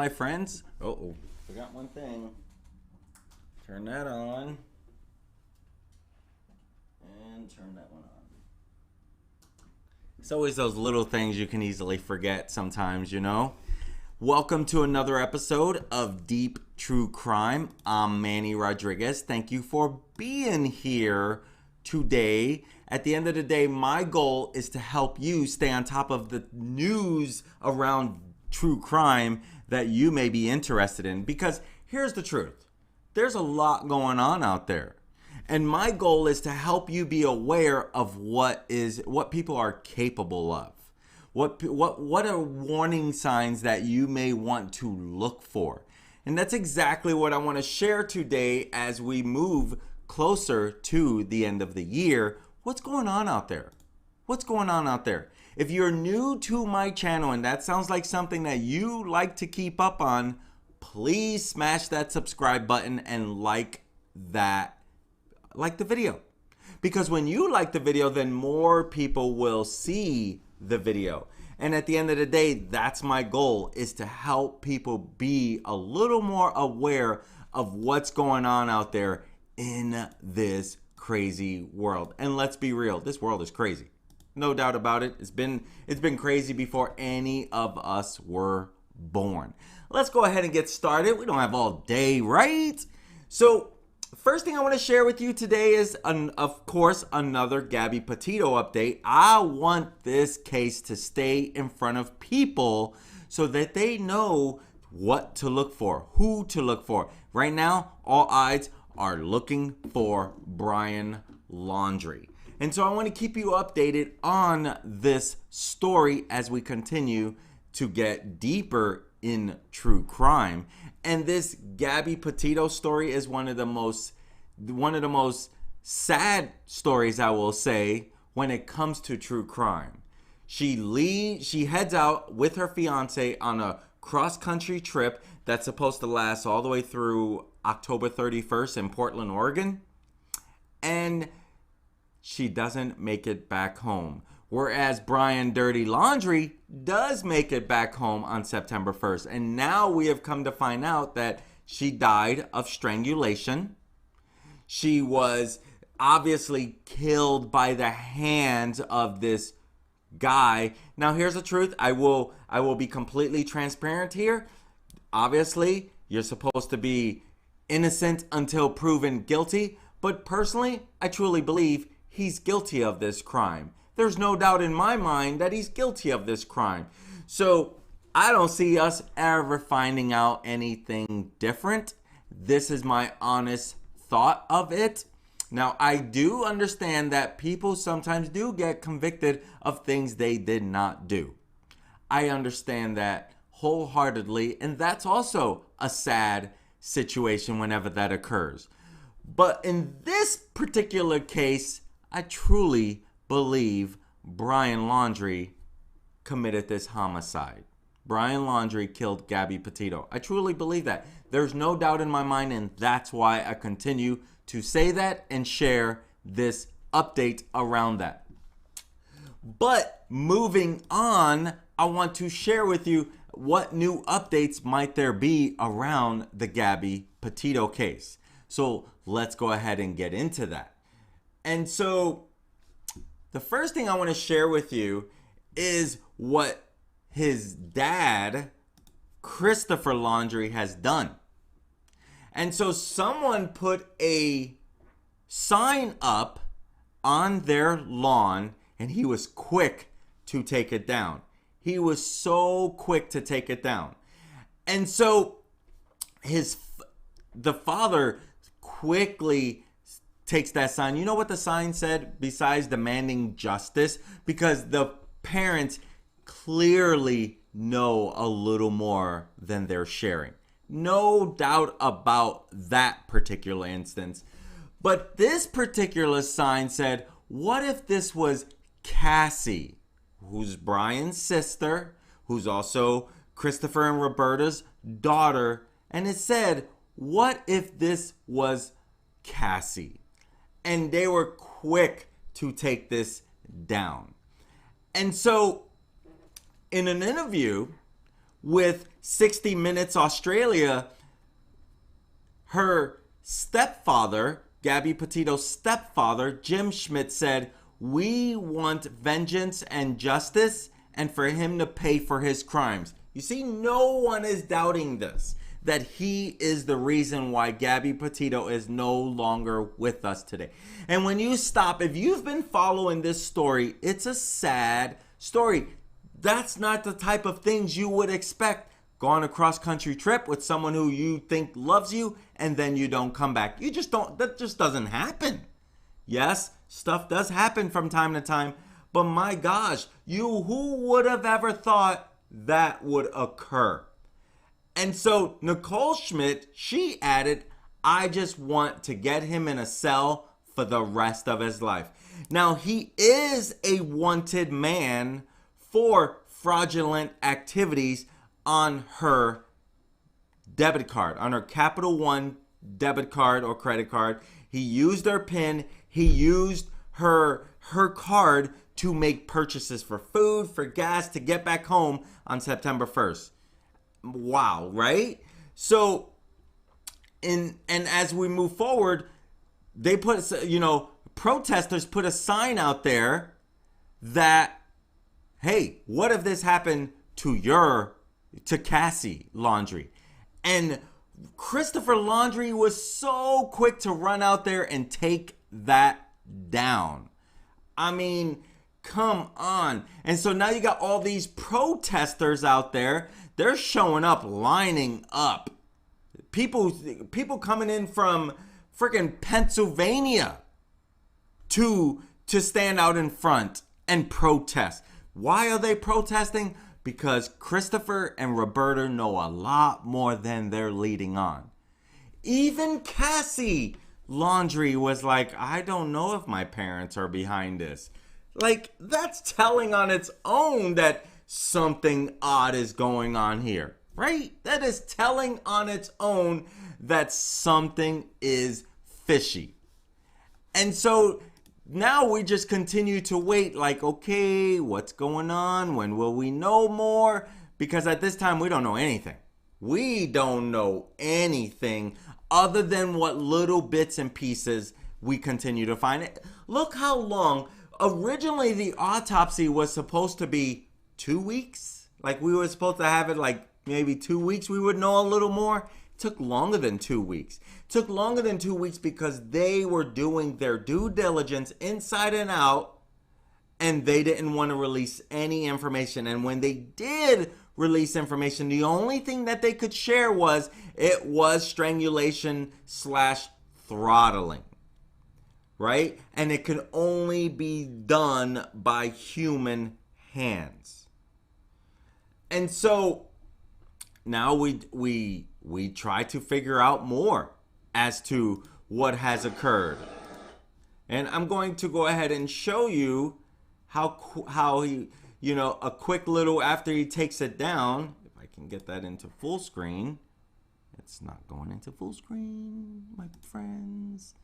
my friends. Oh, forgot one thing. Turn that on. And turn that one on. It's always those little things you can easily forget sometimes, you know. Welcome to another episode of Deep True Crime. I'm Manny Rodriguez. Thank you for being here today. At the end of the day, my goal is to help you stay on top of the news around true crime that you may be interested in. Because here's the truth. There's a lot going on out there. And my goal is to help you be aware of what people are capable of. What are warning signs that you may want to look for? And that's exactly what I want to share today as we move closer to the end of the year. What's going on out there? What's going on out there? If you're new to my channel and that sounds like something that you like to keep up on, please smash that subscribe button and like the video. Because when you like the video, then more people will see the video. And at the end of the day, that's my goal, is to help people be a little more aware of what's going on out there in this crazy world. And let's be real, this world is crazy. No doubt about it. It's been crazy before any of us were born. Let's go ahead and get started. We don't have all day, right? So first thing I want to share with you today is, of course, another Gabby Petito update. I want this case to stay in front of people so that they know what to look for, who to look for. Right now, all eyes are looking for Brian Laundrie. And so I want to keep you updated on this story as we continue to get deeper in true crime. And this Gabby Petito story is one of the most sad stories, I will say, when it comes to true crime. She heads out with her fiancé on a cross-country trip that's supposed to last all the way through October 31st in Portland, Oregon. And she doesn't make it back home. Whereas Brian Dirty Laundrie does make it back home on September 1st. And now we have come to find out that she died of strangulation. She was obviously killed by the hands of this guy. Now here's the truth. I will be completely transparent here. Obviously, you're supposed to be innocent until proven guilty. But personally, I truly believe he's guilty of this crime. There's no doubt in my mind that he's guilty of this crime. So I don't see us ever finding out anything different. This is my honest thought of it. Now, I do understand that people sometimes do get convicted of things they did not do. I understand that wholeheartedly, and that's also a sad situation whenever that occurs. But in this particular case, I truly believe Brian Laundrie committed this homicide. Brian Laundrie killed Gabby Petito. I truly believe that. There's no doubt in my mind, and that's why I continue to say that and share this update around that. But moving on, I want to share with you what new updates might there be around the Gabby Petito case. So let's go ahead and get into that. And so the first thing I want to share with you is what his dad, Christopher Laundrie, has done. And so someone put a sign up on their lawn, and he was quick to take it down. He was so quick to take it down. And so the father quickly takes that sign. You know what the sign said besides demanding justice? Because the parents clearly know a little more than they're sharing. No doubt about that particular instance. But this particular sign said, what if this was Cassie, who's Brian's sister, who's also Christopher and Roberta's daughter? And it said, what if this was Cassie? And they were quick to take this down. And so in an interview with 60 Minutes Australia, her stepfather, Gabby Petito's stepfather, Jim Schmidt, said, "We want vengeance and justice and for him to pay for his crimes." You see, no one is doubting this, that he is the reason why Gabby Petito is no longer with us today. And when you stop, if you've been following this story, it's a sad story. That's not the type of things you would expect. Go on a cross-country trip with someone who you think loves you, and then you don't come back. You just don't, that just doesn't happen. Yes, stuff does happen from time to time, but my gosh, who would have ever thought that would occur? And so Nicole Schmidt, she added, "I just want to get him in a cell for the rest of his life." Now, he is a wanted man for fraudulent activities on her debit card, on her Capital One debit card or credit card. He used her PIN. He used her card to make purchases for food, for gas, to get back home on September 1st. Wow, right? So, and as we move forward, they put, protesters put a sign out there that, hey, what if this happened to Cassie Laundrie? And Christopher Laundrie was so quick to run out there and take that down. I mean, come on. And so now you got all these protesters out there. They're showing up, lining up. People coming in from freaking Pennsylvania to stand out in front and protest. Why are they protesting? Because Christopher and Roberta know a lot more than they're leading on. Even Cassie Laundrie was like, "I don't know if my parents are behind this." Like, that's telling on its own that something odd is going on here, right? That is telling on its own that something is fishy. And so now we just continue to wait, like, okay, what's going on? When will we know more? Because at this time, we don't know anything. We don't know anything other than what little bits and pieces we continue to find. Look how long. Originally, the autopsy was supposed to be 2 weeks. Like, we were supposed to have it like maybe 2 weeks. We would know a little more. It took longer than 2 weeks. It took longer than 2 weeks because they were doing their due diligence inside and out, and they didn't want to release any information. And when they did release information, the only thing that they could share was it was strangulation / throttling. Right? And it can only be done by human hands. And so now we try to figure out more as to what has occurred. And I'm going to go ahead and show you how he, a quick little after he takes it down. If I can get that into full screen. It's not going into full screen, my friends.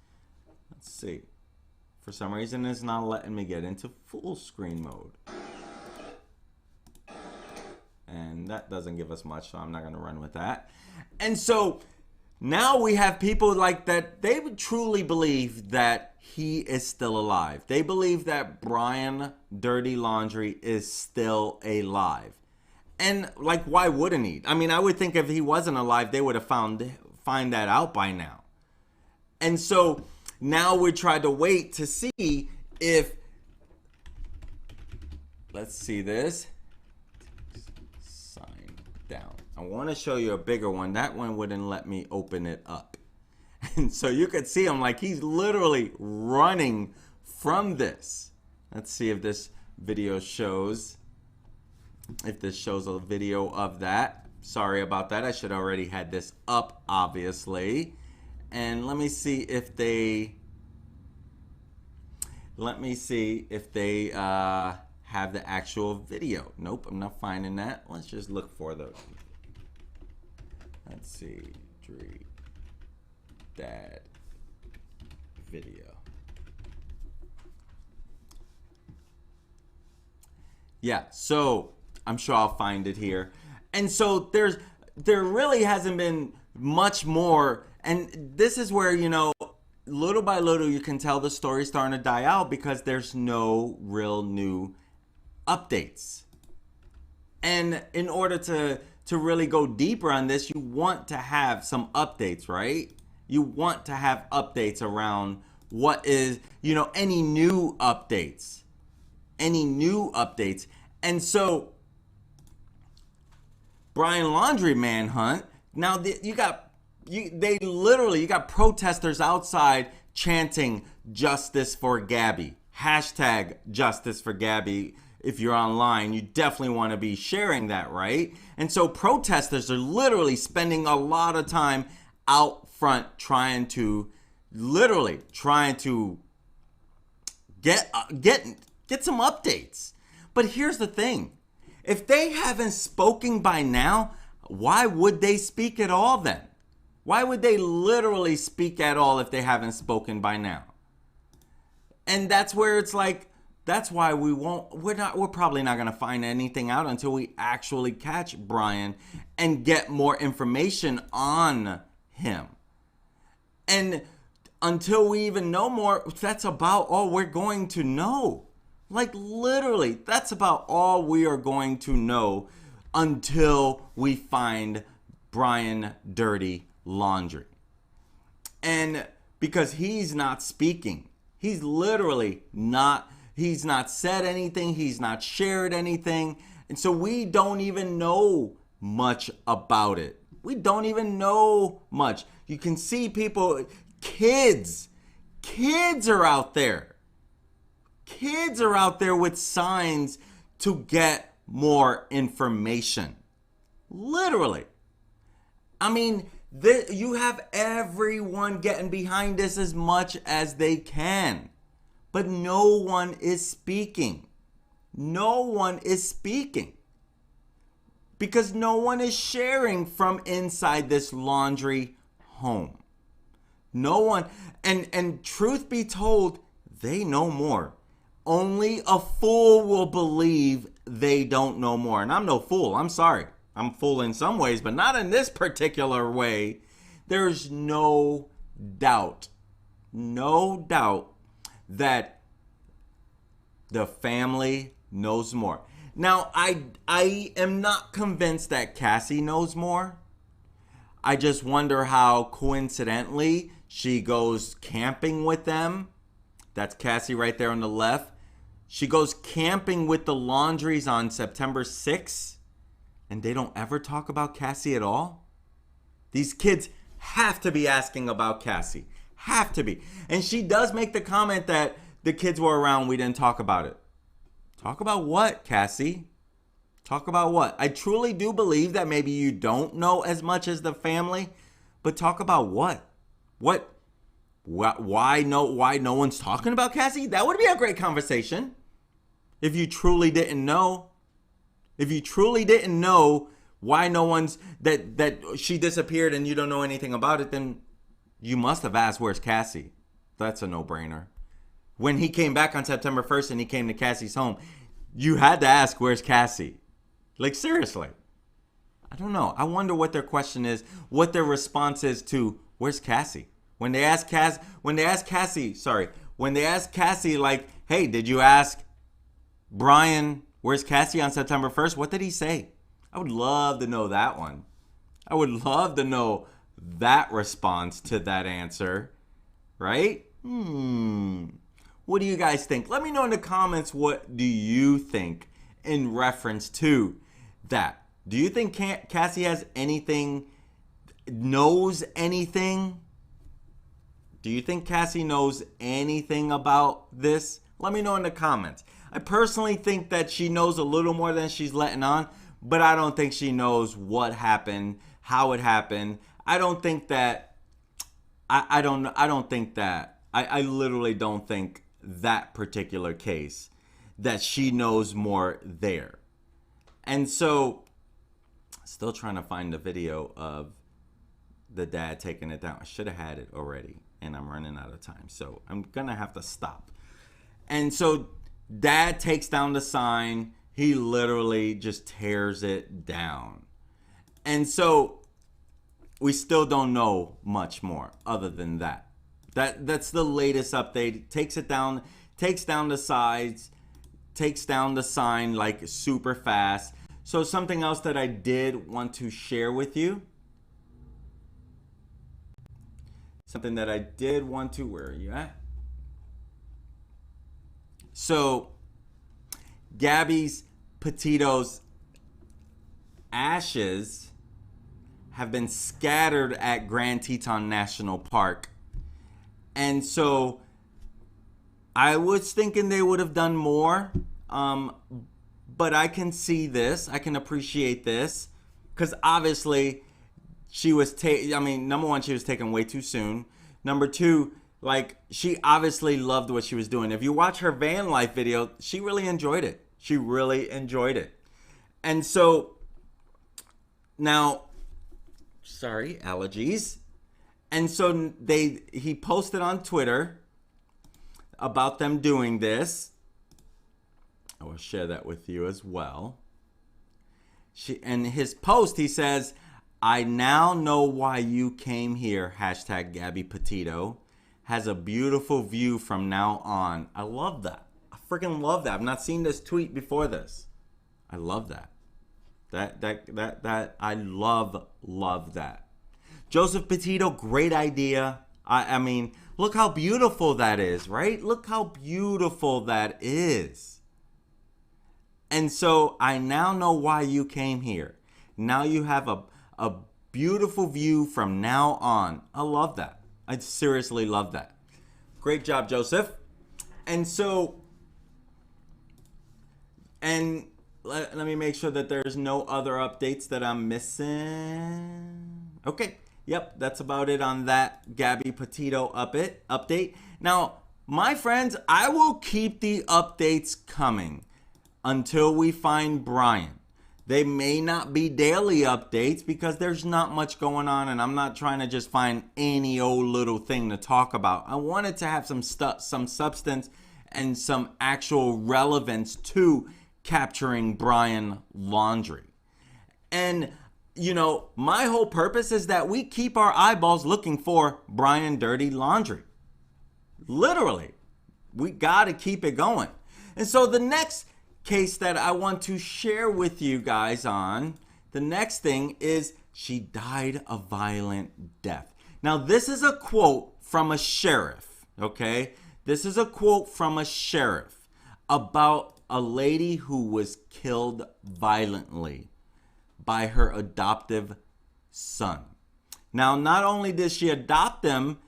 Let's see. For some reason, it's not letting me get into full screen mode. And that doesn't give us much, so I'm not going to run with that. And so now we have people like that. They would truly believe that he is still alive. They believe that Brian Dirty Laundrie is still alive. And like, why wouldn't he? I mean, I would think if he wasn't alive, they would have find that out by now. And so now we try to wait to see if, let's see this, sign down. I want to show you a bigger one. That one wouldn't let me open it up. And so you could see him like he's literally running from this. Let's see if this video shows, if this shows a video of that. Sorry about that. I should already had this up, obviously. And let me see if they have the actual video. Nope, I'm not finding that. Let's just look for those. Let's see, Dad video. Yeah, so I'm sure I'll find it here. And so there really hasn't been much more. And this is where, little by little, you can tell the story's starting to die out because there's no real new updates. And in order to really go deeper on this, you want to have some updates, right? You want to have updates around what is, any new updates. Any new updates. And so, Brian Laundrie manhunt. Now, you got protesters outside chanting justice for Gabby. Hashtag justice for Gabby. If you're online, you definitely want to be sharing that, right? And so protesters are literally spending a lot of time out front trying to get some updates. But here's the thing. If they haven't spoken by now, why would they speak at all then? Why would they literally speak at all if they haven't spoken by now? And that's where it's like, that's why we're probably not going to find anything out until we actually catch Brian and get more information on him. And until we even know more, that's about all we're going to know. Like literally, that's about all we are going to know until we find Brian Dirty Laundrie. And because he's not speaking, he's literally not. He's not said anything. He's not shared anything. And so we don't even know much about it. We don't even know much. You can see people, kids are out there. Kids are out there with signs to get more information. Literally. I mean, you have everyone getting behind this as much as they can. But no one is speaking. No one is speaking. Because no one is sharing from inside this Laundrie home. No one. And truth be told, they know more. Only a fool will believe they don't know more. And I'm no fool. I'm sorry. I'm a fool in some ways, but not in this particular way. There's no doubt. No doubt that the family knows more. Now, I am not convinced that Cassie knows more. I just wonder how coincidentally she goes camping with them. That's Cassie right there on the left. She goes camping with the Laundries on September 6th, and they don't ever talk about Cassie at all. These kids have to be asking about Cassie. Have to be. And she does make the comment that the kids were around, we didn't talk about it. Talk about what, Cassie? Talk about what? I truly do believe that maybe you don't know as much as the family, but talk about what? Why no one's talking about Cassie? That would be a great conversation. If you truly didn't know. If you truly didn't know why no one's that she disappeared and you don't know anything about it, then you must have asked, where's Cassie? That's a no-brainer. When he came back on September 1st and he came to Cassie's home, you had to ask, where's Cassie? Like, seriously. I don't know. I wonder what their question is, what their response is to, where's Cassie? When they ask Cassie, like, hey, did you ask Brian, where's Cassie on September 1st? What did he say? I would love to know that one. I would love to know that response to that answer, right? What do you guys think? Let me know in the comments, what do you think in reference to that? Do you think Cassie has anything, knows anything? Do you think Cassie knows anything about this? Let me know in the comments. I personally think that she knows a little more than she's letting on, but I don't think she knows what happened, how it happened. I don't think that, I literally don't think that particular case that she knows more there. And so, still trying to find the video of the dad taking it down. I should have had it already, and I'm running out of time, so I'm gonna have to stop. And so dad takes down the sign. He literally just tears it down. And so we still don't know much more other than that. That's the latest update. Takes down the sides, takes down the sign like super fast. So something else that I did want to share with you. Something that I did want to, where are you at? So Gabby Petito's ashes have been scattered at Grand Teton National Park. And so I was thinking they would have done more, but I can see this. I can appreciate this because obviously she was number one, she was taken way too soon. Number two, like, she obviously loved what she was doing. If you watch her van life video, she really enjoyed it. She really enjoyed it. And so now, sorry, allergies. And so he posted on Twitter about them doing this. I will share that with you as well. In his post, he says, "I now know why you came here, hashtag Gabby Petito. Has a beautiful view from now on." I love that. I freaking love that. I've not seen this tweet before this. I love that. That I love that. Joseph Petito, great idea. I mean, look how beautiful that is, right? Look how beautiful that is. And so I now know why you came here. Now you have a beautiful view from now on. I love that. I seriously love that. Great job, Joseph. And so, and let me make sure that there's no other updates that I'm missing. Okay. Yep, that's about it on that Gabby Petito update. Now, my friends, I will keep the updates coming until we find Brian. They may not be daily updates because there's not much going on, and I'm not trying to just find any old little thing to talk about. I wanted to have some substance and some actual relevance to capturing Brian Laundrie. And you know, my whole purpose is that we keep our eyeballs looking for Brian Dirty Laundrie. Literally. We got to keep it going. And so the next case that I want to share with you guys on, the next thing is she died a violent death. Now, this is a quote from a sheriff, okay? This is a quote from a sheriff about a lady who was killed violently by her adoptive son. Now, not only did she adopt them,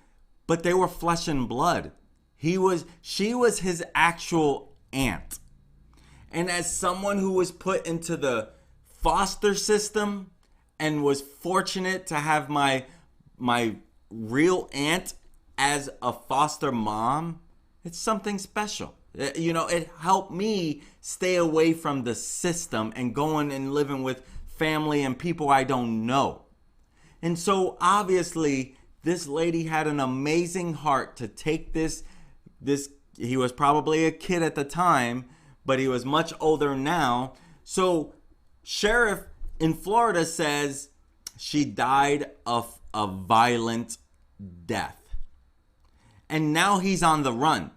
but they were flesh and blood. She was his actual aunt. And as someone who was put into the foster system and was fortunate to have my real aunt as a foster mom, it's something special. You know, it helped me stay away from the system and going and living with family and people I don't know. And so obviously this lady had an amazing heart to take this, he was probably a kid at the time, but he was much older now. So sheriff in Florida says she died of a violent death. And now he's on the run.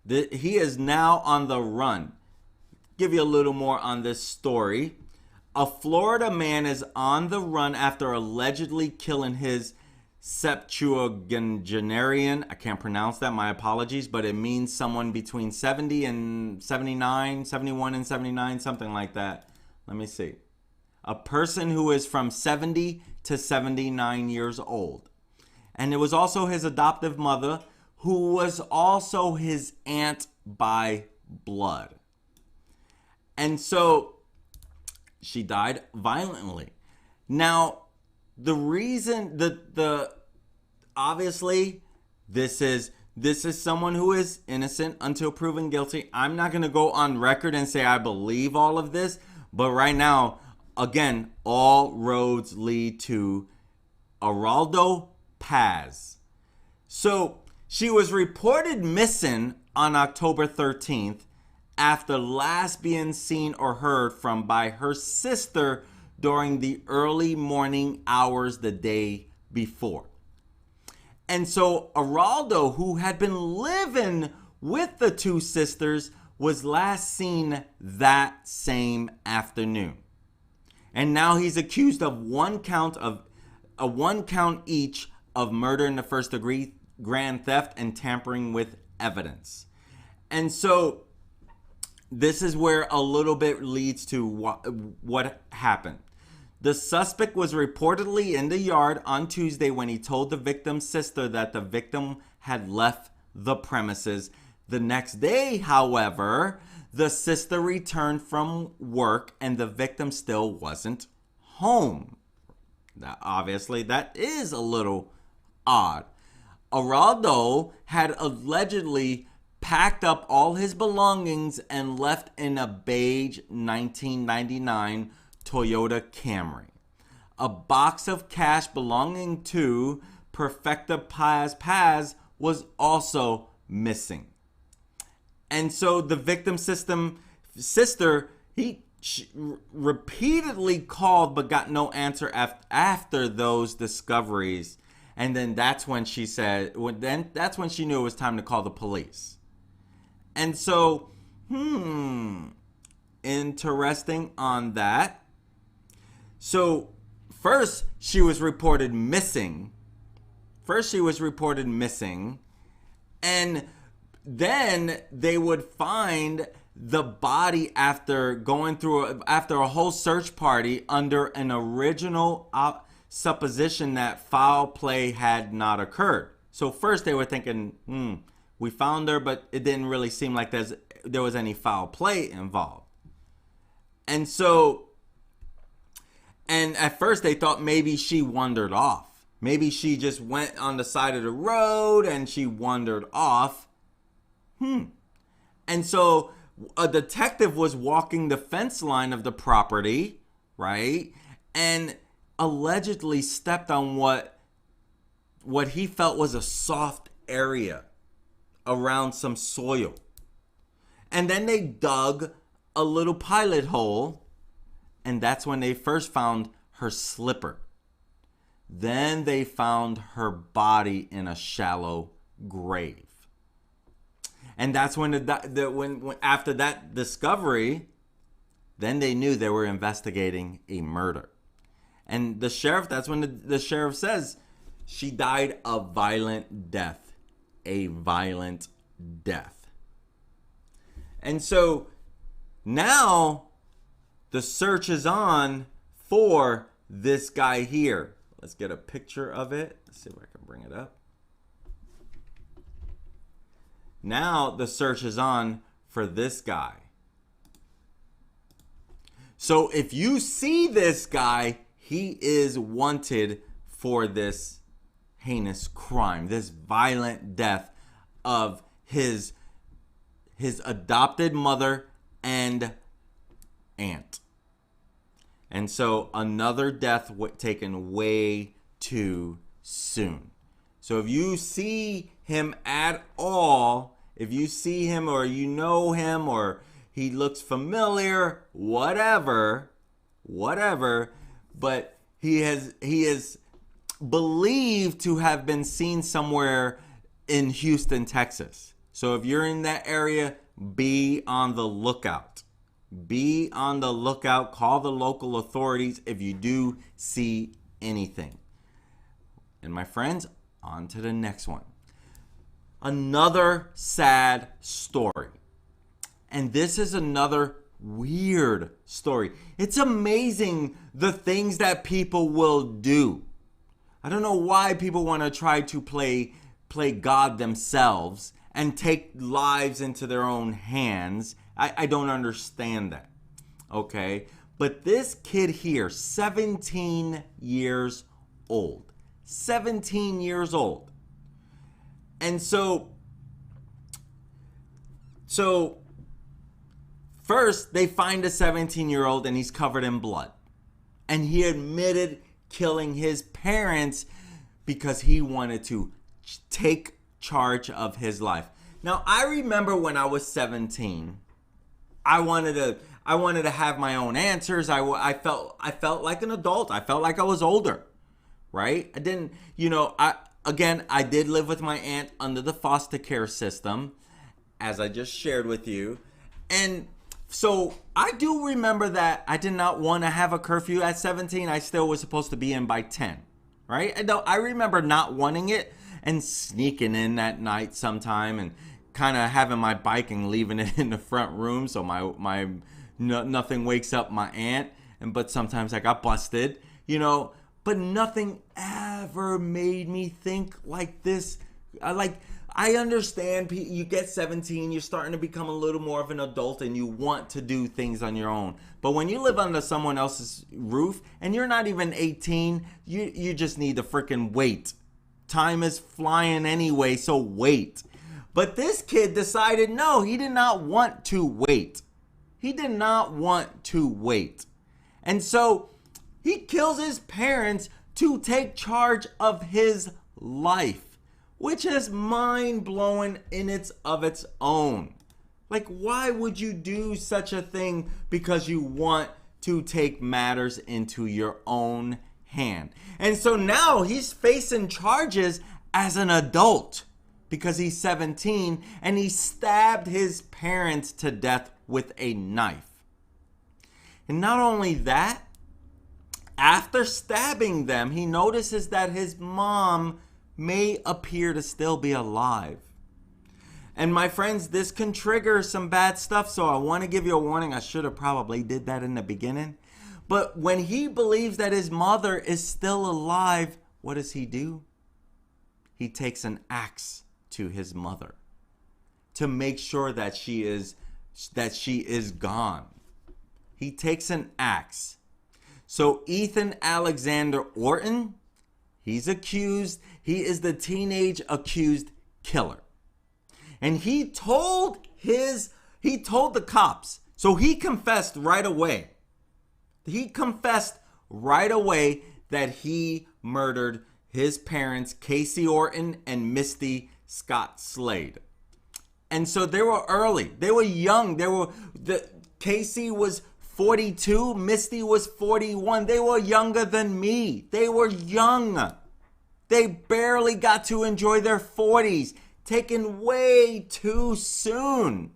He is now on the run. Give you a little more on this story. A Florida man is on the run after allegedly killing his septuagenarian. I can't pronounce that, my apologies, but it means someone between 70 and 79, 71 and 79, something like that. Let me see. A person who is from 70 to 79 years old. And it was also his adoptive mother, who was also his aunt by blood. And so she died violently. Now, the reason obviously this is someone who is innocent until proven guilty. I'm not going to go on record and say I believe all of this, but right now, again, all roads lead to Araldo Paz. So she was reported missing on October 13th after last being seen or heard from by her sister during the early morning hours the day before. And so Araldo, who had been living with the two sisters, was last seen that same afternoon. And now he's accused of one count each of murder in the first degree, grand theft, and tampering with evidence. And so this is where a little bit leads to what happened. The suspect was reportedly in the yard on Tuesday when he told the victim's sister that the victim had left the premises. The next day, however, the sister returned from work and the victim still wasn't home. Now, obviously, that is a little odd. Araldo had allegedly packed up all his belongings and left in a beige 1999 Toyota Camry. A box of cash belonging to Perfecta Paz was also missing. And so the victim's sister, she repeatedly called but got no answer after those discoveries. And then that's when she said, that's when she knew it was time to call the police. And so, interesting on that. So first she was reported missing. And then they would find the body after a whole search party under an original supposition that foul play had not occurred. So first they were thinking, we found her, but it didn't really seem like there was any foul play involved. And at first they thought maybe she wandered off. Maybe she just went on the side of the road and she wandered off. And so a detective was walking the fence line of the property, right? And allegedly stepped on what he felt was a soft area around some soil. And then they dug a little pilot hole, and that's when they first found her slipper. Then they found her body in a shallow grave. And that's when when after that discovery, then they knew they were investigating a murder. And the sheriff, that's when the sheriff says she died a violent death. A violent death. And so now the search is on for this guy here. Let's get a picture of it. Let's see if I can bring it up. Now the search is on for this guy. So if you see this guy, he is wanted for this heinous crime, this violent death of his adopted mother and aunt. And so another death taken way too soon. So if you see him at all, if you see him or you know him or he looks familiar, whatever, but he is believed to have been seen somewhere in Houston, Texas. So if you're in that area, be on the lookout. Be on the lookout. Call the local authorities if you do see anything. And my friends, on to the next one. Another sad story. And this is another weird story. It's amazing the things that people will do. I don't know why people want to try to play God themselves and take lives into their own hands. I don't understand that. Okay? But this kid here, 17 years old. 17 years old. And so first they find a 17-year-old and he's covered in blood. And he admitted killing his parents because he wanted to take charge of his life. Now, I remember when I was 17, I I wanted to have my own answers. I felt like an adult. I felt like I was older, right? I didn't, I did live with my aunt under the foster care system, as I just shared with you. And so I do remember that I did not want to have a curfew at 17. I still was supposed to be in by 10, right? I remember not wanting it and sneaking in that night sometime and kind of having my bike and leaving it in the front room so nothing wakes up my aunt. But sometimes I got busted, but nothing ever made me think like this. I understand you get 17, you're starting to become a little more of an adult and you want to do things on your own. But when you live under someone else's roof and you're not even 18, you just need to freaking wait. Time is flying anyway, so wait. But this kid decided no, he did not want to wait. He did not want to wait. And so he kills his parents to take charge of his life, which is mind-blowing in its own. Like, why would you do such a thing because you want to take matters into your own hand? And so now he's facing charges as an adult because he's 17 and he stabbed his parents to death with a knife. And not only that, after stabbing them, he notices that his mom may appear to still be alive. And my friends, this can trigger some bad stuff, so I want to give you a warning. I should have probably did that in the beginning. But when he believes that his mother is still alive, what does he do? He takes an axe to his mother to make sure that she is gone. He takes an axe. So Ethan Alexander Orton, he's accused. He is the teenage accused killer. And he told the cops. So he confessed right away. He confessed right away that he murdered his parents, Casey Orton and Misty Scott Slade. And so they were early. They were young. Casey was 42, Misty was 41. They were younger than me. They were young. They barely got to enjoy their 40s, taken way too soon.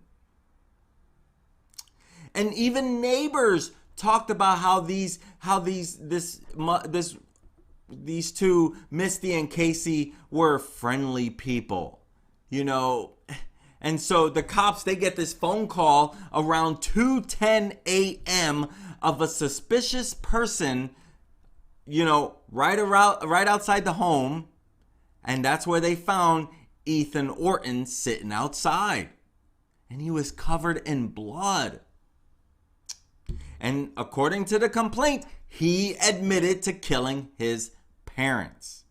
And even neighbors talked about how these two, Misty and Casey, were friendly people, And so the cops, they get this phone call around 2:10 a.m. of a suspicious person, right outside the home. And that's where they found Ethan Orton sitting outside. And he was covered in blood. And according to the complaint, he admitted to killing his parents.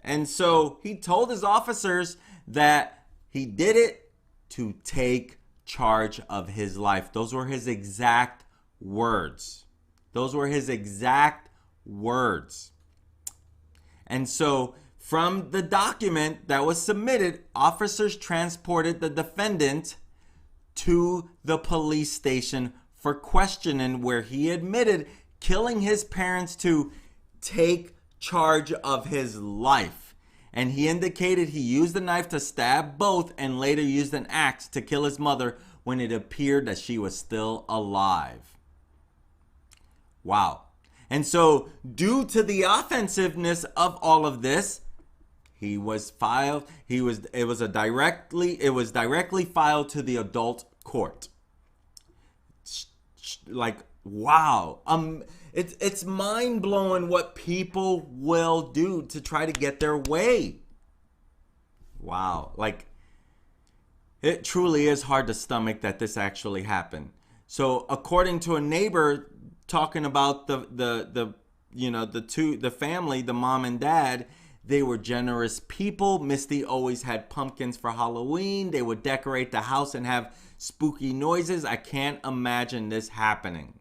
And so he told his officers that he did it to take charge of his life. Those were his exact words. And so from the document that was submitted, officers transported the defendant to the police station for questioning, where he admitted killing his parents to take charge of his life. And he indicated he used the knife to stab both and later used an axe to kill his mother when it appeared that she was still alive. Wow. And so due to the offensiveness of all of this, it was directly filed to the adult court. Like, wow. It's mind-blowing what people will do to try to get their way. Wow. Like, it truly is hard to stomach that this actually happened. So according to a neighbor talking about the family, the mom and dad, they were generous people. Misty always had pumpkins for Halloween. They would decorate the house and have spooky noises. I can't imagine this happening.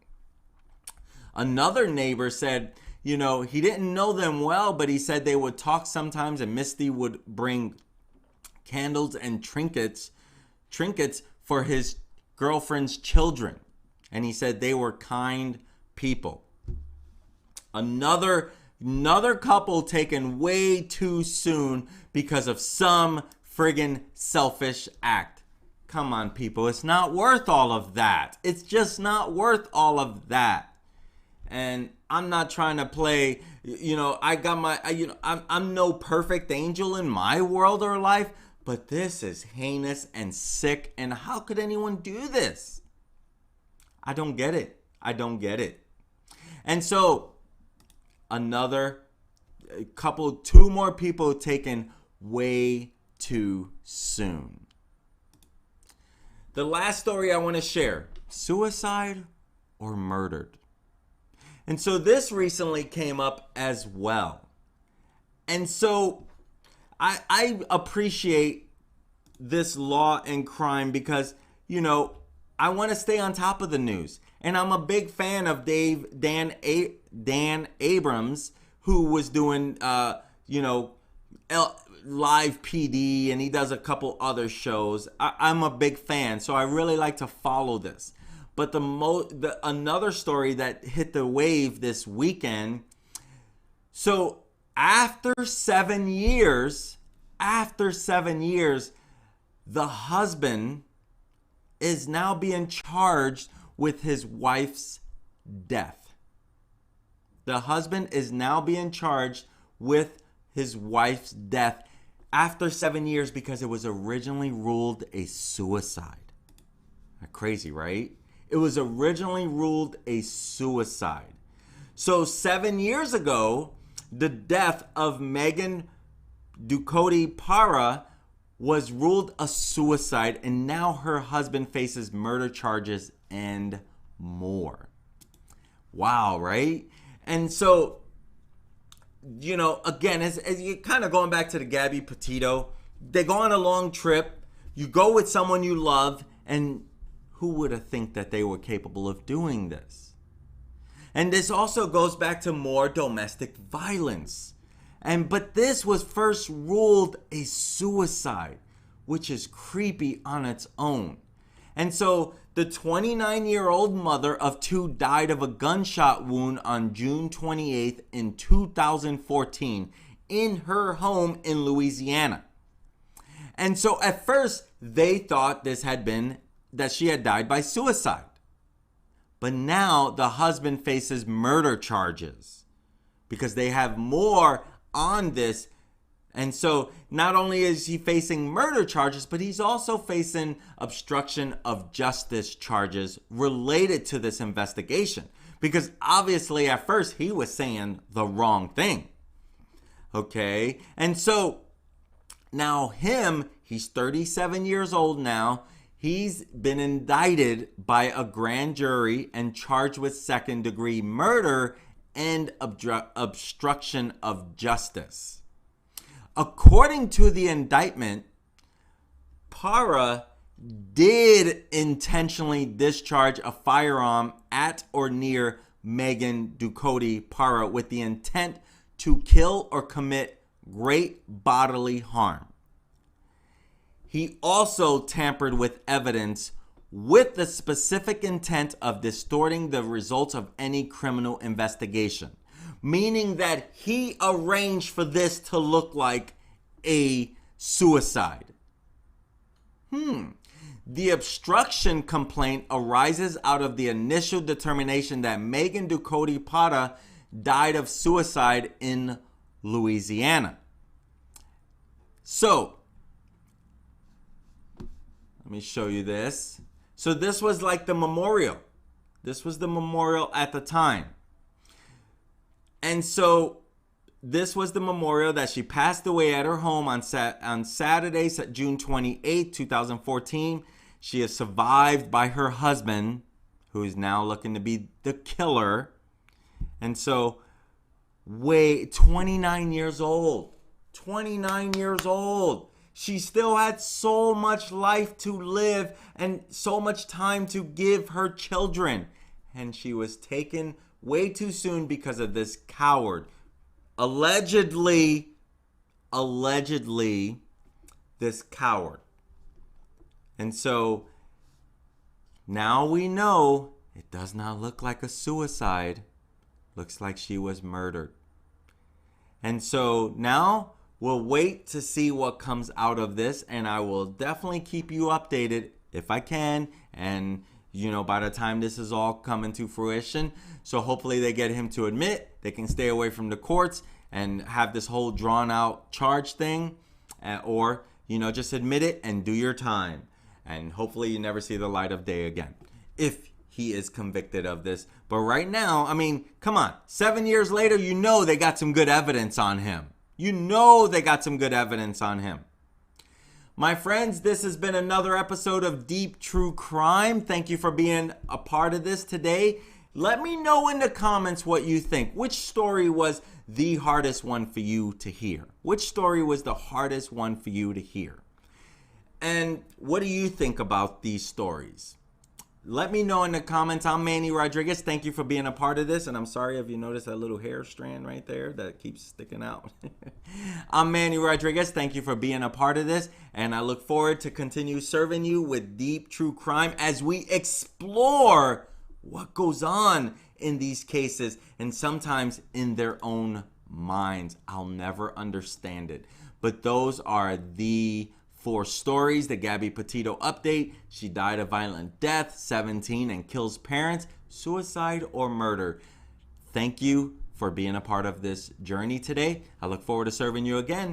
Another neighbor said, he didn't know them well, but he said they would talk sometimes and Misty would bring candles and trinkets for his girlfriend's children. And he said they were kind people. Another couple taken way too soon because of some friggin' selfish act. Come on, people. It's not worth all of that. It's just not worth all of that. And I'm not trying to play, I got my, I'm no perfect angel in my world or life, but this is heinous and sick. And how could anyone do this? I don't get it. I don't get it. And so two more people taken way too soon. The last story I want to share, suicide or murdered. And so this recently came up as well. And so I appreciate this law and crime because, I want to stay on top of the news. And I'm a big fan of Dan Abrams, who was doing, Live PD, and he does a couple other shows. I'm a big fan, so I really like to follow this. But another story that hit the wave this weekend. So after 7 years, the husband is now being charged with his wife's death. The husband is now being charged with his wife's death after 7 years because it was originally ruled a suicide. Crazy, right? It was originally ruled a suicide. So 7 years ago, the death of Megan Ducote Parra was ruled a suicide, and now her husband faces murder charges and more. Wow, right? And so, again, as you kind of going back to the Gabby Petito, they go on a long trip, you go with someone you love, and who would have think that they were capable of doing this? And this also goes back to more domestic violence. But this was first ruled a suicide, which is creepy on its own. And so the 29-year-old mother of two died of a gunshot wound on June 28th in 2014 in her home in Louisiana. And so at first they thought that she had died by suicide. But now the husband faces murder charges because they have more on this. And so not only is he facing murder charges, but he's also facing obstruction of justice charges related to this investigation. Because obviously at first he was saying the wrong thing. Okay. And so now he's 37 years old now. He's been indicted by a grand jury and charged with second-degree murder and obstruction of justice. According to the indictment, Parra did intentionally discharge a firearm at or near Megan Ducote Parra with the intent to kill or commit great bodily harm. He also tampered with evidence with the specific intent of distorting the results of any criminal investigation, meaning that he arranged for this to look like a suicide. The obstruction complaint arises out of the initial determination that Megan Ducote Parra died of suicide in Louisiana. So, let me show you this. So this was like the memorial. This was the memorial at the time. And so this was the memorial that she passed away at her home on Saturday, June 28, 2014. She is survived by her husband, who is now looking to be the killer. And so, 29 years old. 29 years old. She still had so much life to live and so much time to give her children. And she was taken way too soon because of this coward. Allegedly, this coward. And so now we know It does not look like a suicide. Looks like she was murdered. And so now we'll wait to see what comes out of this, and I will definitely keep you updated if I can. And, by the time this is all coming to fruition, so hopefully they get him to admit, they can stay away from the courts and have this whole drawn out charge thing, or, just admit it and do your time. And hopefully you never see the light of day again, if he is convicted of this. But right now, come on, 7 years later, they got some good evidence on him. They got some good evidence on him. My friends, this has been another episode of Deep True Crime. Thank you for being a part of this today. Let me know in the comments what you think. Which story was the hardest one for you to hear? Which story was the hardest one for you to hear? And what do you think about these stories? Let me know in the comments. I'm Manny Rodriguez. Thank you for being a part of this. And I'm sorry if you noticed that little hair strand right there that keeps sticking out. I'm Manny Rodriguez. Thank you for being a part of this. And I look forward to continue serving you with deep true crime as we explore what goes on in these cases, and sometimes in their own minds. I'll never understand it. But those are the 4 stories. The Gabby Petito update. She died a violent death, 17, and kills parents, suicide or murder. Thank you for being a part of this journey today. I look forward to serving you again.